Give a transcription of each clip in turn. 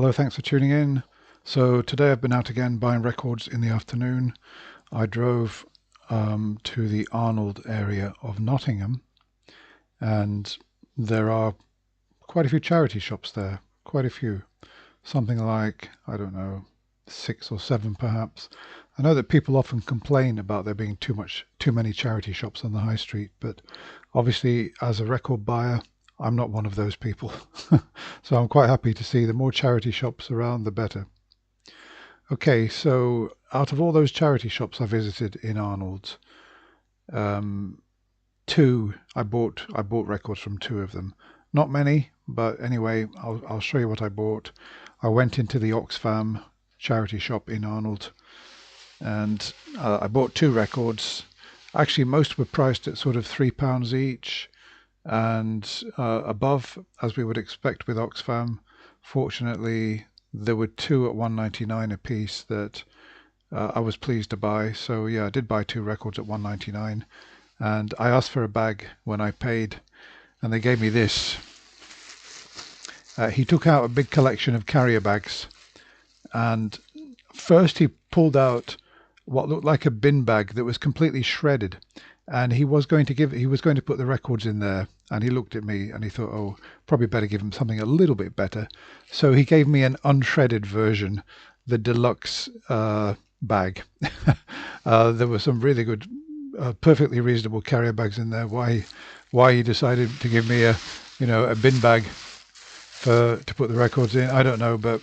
Hello, thanks for tuning in. So today I've been out again buying records in the afternoon. I drove to the Arnold area of Nottingham, and there are quite a few charity shops there, quite a few. Something like, I don't know, 6 or 7 perhaps. I know that people often complain about there being too many charity shops on the high street, but obviously as a record buyer, I'm not one of those people. So I'm quite happy to see the more charity shops around, the better. Okay, so out of all those charity shops I visited in Arnold's, two I bought records from 2 of them. Not many, but anyway, I'll show you what I bought. I went into the Oxfam charity shop in Arnold, and I bought 2 records. Actually, most were priced at sort of £3 each, and above, as we would expect with Oxfam. Fortunately, there were 2 at £1.99 a piece that I was pleased to buy. So yeah, I did buy 2 records at £1.99, and I asked for a bag when I paid, and they gave me this. He took out a big collection of carrier bags, and first he pulled out what looked like a bin bag that was completely shredded, and he was going to put the records in there, and he looked at me and he thought, oh, probably better give him something a little bit better. So he gave me an unshredded version, the deluxe bag. There were some really good, perfectly reasonable carrier bags in there. Why he decided to give me a bin bag to put the records in, I don't know, but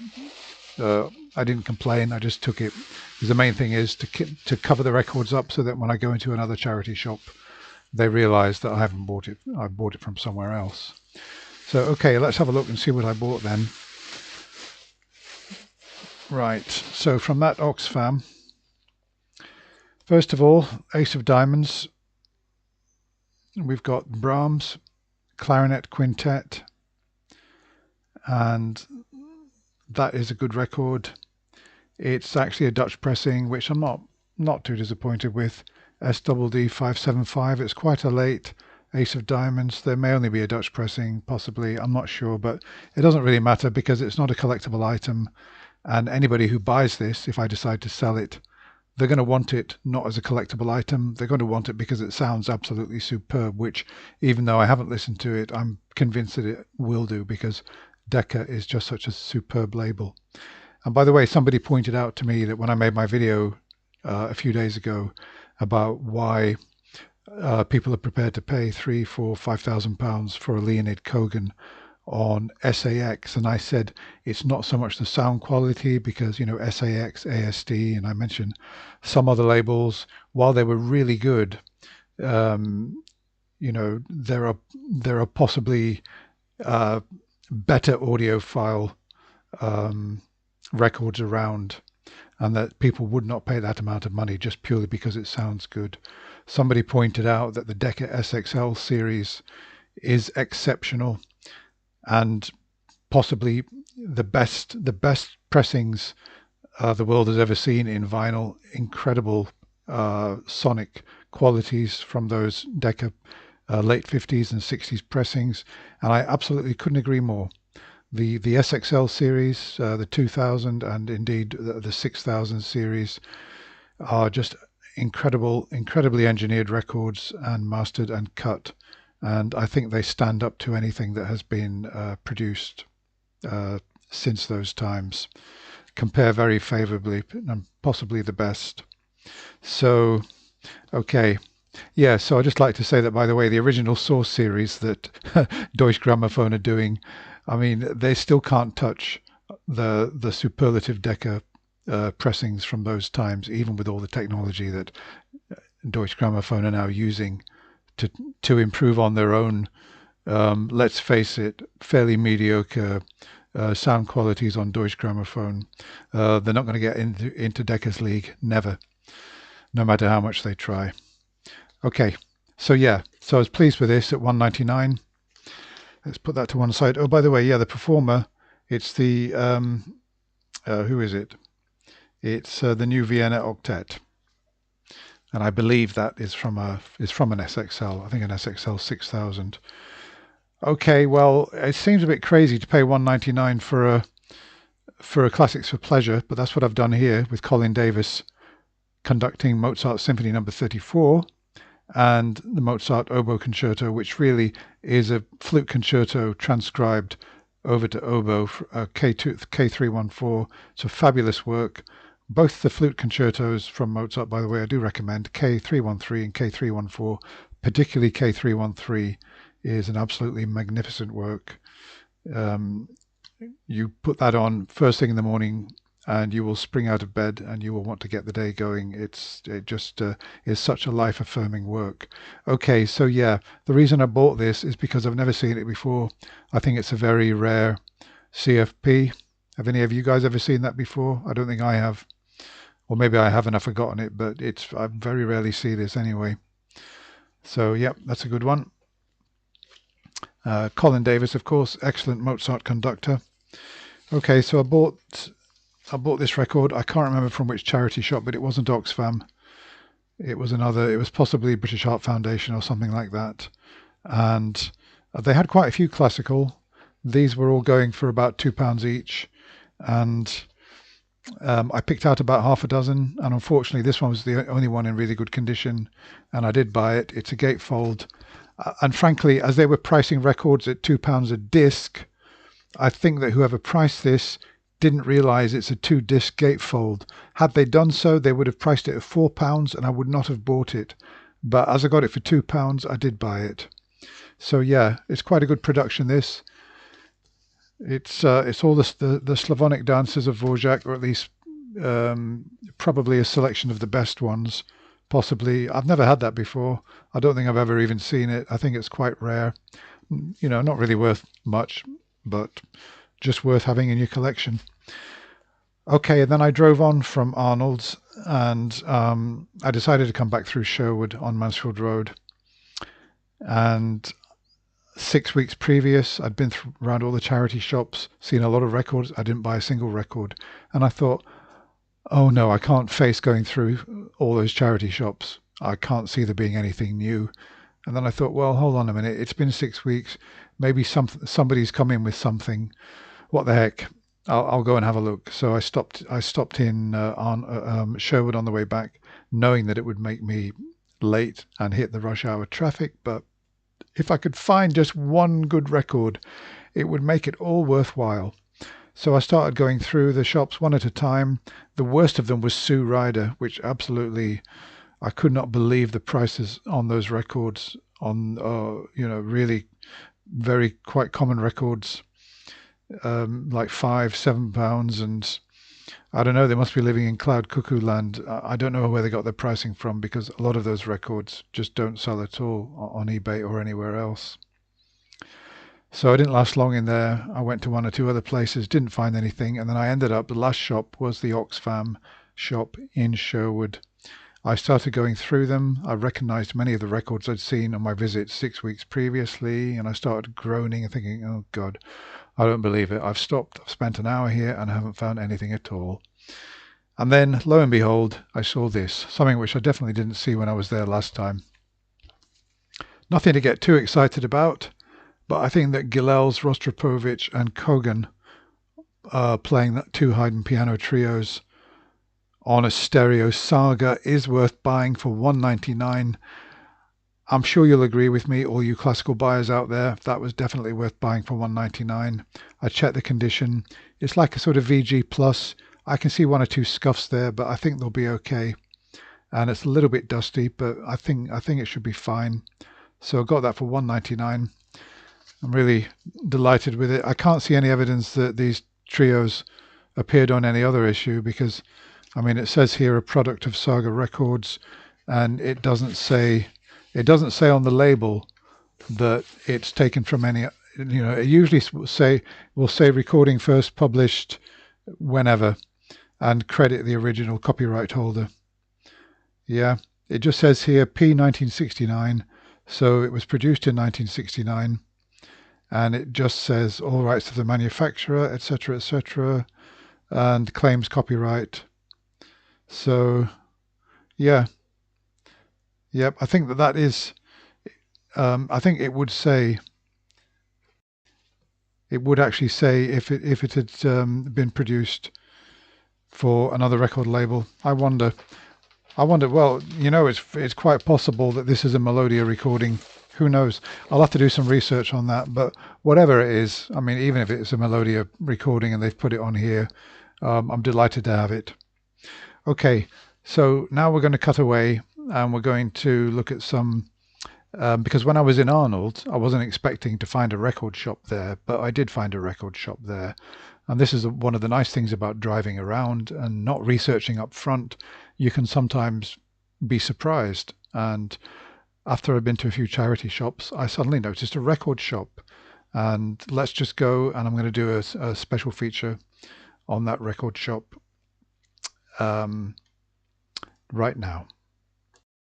I didn't complain. I just took it, because the main thing is to cover the records up so that when I go into another charity shop, they realize that I haven't bought it. I bought it from somewhere else. So okay, let's have a look and see what I bought then. Right, so from that Oxfam, first of all, Ace of Diamonds. We've got Brahms Clarinet Quintet, and that is a good record. It's actually a Dutch pressing, which I'm not too disappointed with. SDD 575. It's quite a late Ace of Diamonds. There may only be a Dutch pressing, possibly, I'm not sure, but it doesn't really matter because it's not a collectible item, and anybody who buys this, if I decide to sell it, they're going to want it not as a collectible item. They're going to want it because it sounds absolutely superb, which, even though I haven't listened to it, I'm convinced that it will do, because Decca is just such a superb label. And by the way, somebody pointed out to me that when I made my video a few days ago about why people are prepared to pay £3,000, £4,000, £5,000 for a Leonid Kogan on SAX, and I said it's not so much the sound quality, because SAX, ASD, and I mentioned some other labels, while they were really good, there are possibly better audiophile records around, and that people would not pay that amount of money just purely because it sounds good. Somebody pointed out that the Decca SXL series is exceptional, and possibly the best pressings the world has ever seen in vinyl. Incredible sonic qualities from those Decca late 50s and 60s pressings, and I absolutely couldn't agree more. The SXL series, the 2000, and indeed the 6000 series are just incredibly engineered records, and mastered and cut, and I think they stand up to anything that has been produced since those times. Compare very favorably, and possibly the best. So okay, yeah, so I'd just like to say that, by the way, the original Source series that Deutsche Grammophon are doing, I mean, they still can't touch the superlative Decca pressings from those times, even with all the technology that Deutsche Grammophon are now using to improve on their own, let's face it, fairly mediocre sound qualities on Deutsche Grammophon. They're not going to get into Decca's league, never, no matter how much they try. Okay, so yeah, so I was pleased with this at $1.99. Let's put that to one side. Oh, by the way, yeah, the performer, it's the who is it? It's the new Vienna Octet, and I believe that is from an SXL. I think an SXL 6000. Okay, well, it seems a bit crazy to pay $1.99 for for a Classics for Pleasure, but that's what I've done here with Colin Davis conducting Mozart Symphony No. 34 and the Mozart Oboe Concerto, which really is a flute concerto transcribed over to oboe, K314. It's a fabulous work. Both the flute concertos from Mozart, by the way, I do recommend K313 and K314, particularly K313 is an absolutely magnificent work. You put that on first thing in the morning and you will spring out of bed and you will want to get the day going. It just is such a life-affirming work. Okay, so yeah, the reason I bought this is because I've never seen it before. I think it's a very rare CFP. Have any of you guys ever seen that before? I don't think I have. Or maybe I have and I've forgotten it, but I very rarely see this anyway. So yeah, that's a good one. Colin Davis, of course, excellent Mozart conductor. Okay, so I bought this record. I can't remember from which charity shop, but it wasn't Oxfam. It was possibly British Heart Foundation or something like that. And they had quite a few classical. These were all going for about £2 each. And I picked out about half a dozen. And unfortunately, this one was the only one in really good condition. And I did buy it. It's a gatefold. And frankly, as they were pricing records at £2 a disc, I think that whoever priced this didn't realize it's a 2-disc gatefold. Had they done so, they would have priced it at £4 and I would not have bought it. But as I got it for £2, I did buy it. So yeah, it's quite a good production, this. It's all the Slavonic dances of Dvorak, or at least probably a selection of the best ones. Possibly. I've never had that before. I don't think I've ever even seen it. I think it's quite rare. You know, not really worth much, but just worth having in your collection. Okay, and then I drove on from Arnold's and I decided to come back through Sherwood on Mansfield Road. And 6 weeks previous, I'd been around all the charity shops, seen a lot of records. I didn't buy a single record. And I thought, oh no, I can't face going through all those charity shops. I can't see there being anything new. And then I thought, well, hold on a minute. It's been 6 weeks. Maybe somebody's come in with something. What the heck? I'll go and have a look. So I stopped in on Sherwood on the way back, knowing that it would make me late and hit the rush hour traffic. But if I could find just one good record, it would make it all worthwhile. So I started going through the shops one at a time. The worst of them was Sue Ryder, which absolutely, I could not believe the prices on those records, on really very quite common records, like £5-7, and I don't know, they must be living in cloud cuckoo land. I don't know where they got their pricing from, because a lot of those records just don't sell at all on eBay or anywhere else. So I didn't last long in there. I went to one or two other places, didn't find anything, and then I ended up, the last shop was the Oxfam shop in Sherwood. I started going through them. I recognized many of the records I'd seen on my visit 6 weeks previously, and I started groaning and thinking, oh God, I don't believe it. I've spent an hour here and I haven't found anything at all. And then, lo and behold, I saw this, something which I definitely didn't see when I was there last time. Nothing to get too excited about, but I think that Gilels, Rostropovich and Kogan playing that two Haydn piano trios on a stereo saga is worth buying for $1.99. I'm sure you'll agree with me, all you classical buyers out there. That was definitely worth buying for $1.99. I checked the condition. It's like a sort of VG Plus. I can see one or two scuffs there, but I think they'll be okay. And it's a little bit dusty, but I think it should be fine. So I got that for $1.99. I'm really delighted with it. I can't see any evidence that these trios appeared on any other issue, because, I mean, it says here a product of Saga Records, and it doesn't say on the label that it's taken from any. It usually will say recording first published whenever, and credit the original copyright holder. Yeah, it just says here P 1969, so it was produced in 1969. And it just says all rights of the manufacturer, etc., etc., and claims copyright. So, yeah, yep. I think that is. I think it would say. it would actually say if it had been produced for another record label. I wonder. Well, it's quite possible that this is a Melodia recording. Who knows? I'll have to do some research on that. But whatever it is, I mean, even if it's a Melodia recording and they've put it on here, I'm delighted to have it. Okay, so now we're going to cut away and we're going to look at some, because when I was in Arnold, I wasn't expecting to find a record shop there, but I did find a record shop there. And this is one of the nice things about driving around and not researching up front. You can sometimes be surprised. And after I've been to a few charity shops, I suddenly noticed a record shop. And let's just go, and I'm going to do a special feature on that record shop right now.